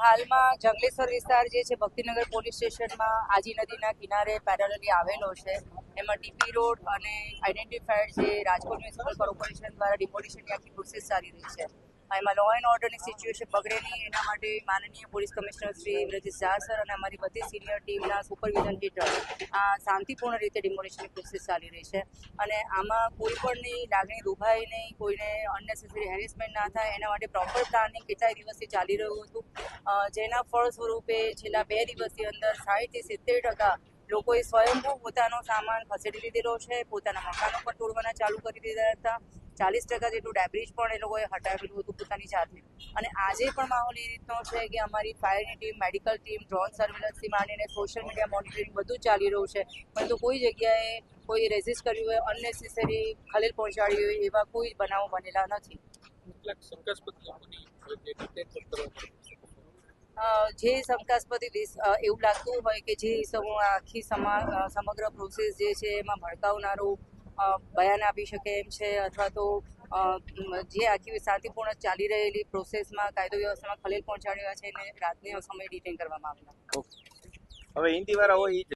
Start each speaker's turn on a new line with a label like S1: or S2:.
S1: હાલમાં જંગલેશ્વર વિસ્તાર જે છે ભક્તિનગર પોલીસ સ્ટેશનમાં આજી નદીના કિનારે પેરેલલી આવેલો છે. એમાં ડીપી રોડ અને આઈડેન્ટિફાઈડ જે રાજકોટ મ્યુનિસિપલ કોર્પોરેશન દ્વારા ડિમોલિશનની આખી પ્રોસેસ ચાલી રહી છે. એમાં લો એન્ડ ઓર્ડરની સિચ્યુએશન બગડે નહીં એના માટે માનનીય police commissioner Shri Vrajesh Jha sir અને અમારી બધી સિનિયર ટીમના સુપરવિઝન હેઠળ આ શાંતિપૂર્ણ રીતે ડિમોલિશનની પ્રોસેસ ચાલી રહી છે. અને આમાં કોઈ પણની લાગણી દુભાય નહીં, કોઈને અનનેસેસરી હેરેસમેન્ટ ના થાય એના માટે પ્રોપર પ્લાનિંગ કેટલાય દિવસથી ચાલી રહ્યું હતું. જેના ફળ સ્વરૂપે છેલ્લા 2 દિવસની અંદર 60-70% લોકોએ સ્વયંભૂ પોતાનો સામાન ખસેડી લીધેલો છે. પોતાના મકાનો પણ તોડવાના ચાલુ કરી દીધા હતા. 40% જેટલું ડેબ્રિજ પણ એ લોકોએ હટાવેલું હતું પોતાની જાતે. અને આજે પણ માહોલ એ રીતનો છે કે અમારી ફાયરની ટીમ, મેડિકલ ટીમ, ડ્રોન સર્વેલન્સથી માંડીને સોશિયલ મીડિયા મોનિટરિંગ બધું ચાલી રહ્યું છે. પરંતુ કોઈ જગ્યાએ કોઈ રેઝિસ્ટ કર્યું હોય, અનનેસેસરી ખલેલ પહોંચાડી હોય એવા કોઈ બનાવો બનેલા નથી. જે શંકાસ્પદ એવું લાગતું હોય કે જે આખી સમગ્ર પ્રોસેસ જે છે એમાં ભડકાવનારું બયાન આપી શકે એમ છે અથવા તો જે આખી શાંતિપૂર્ણ ચાલી રહેલી પ્રોસેસમાં કાયદો વ્યવસ્થામાં ખલેલ પહોંચાડ્યા છે એને રાતના સમયે ડિટેન કરવામાં આવેલા.
S2: હવે હિન્દી વાળા હોય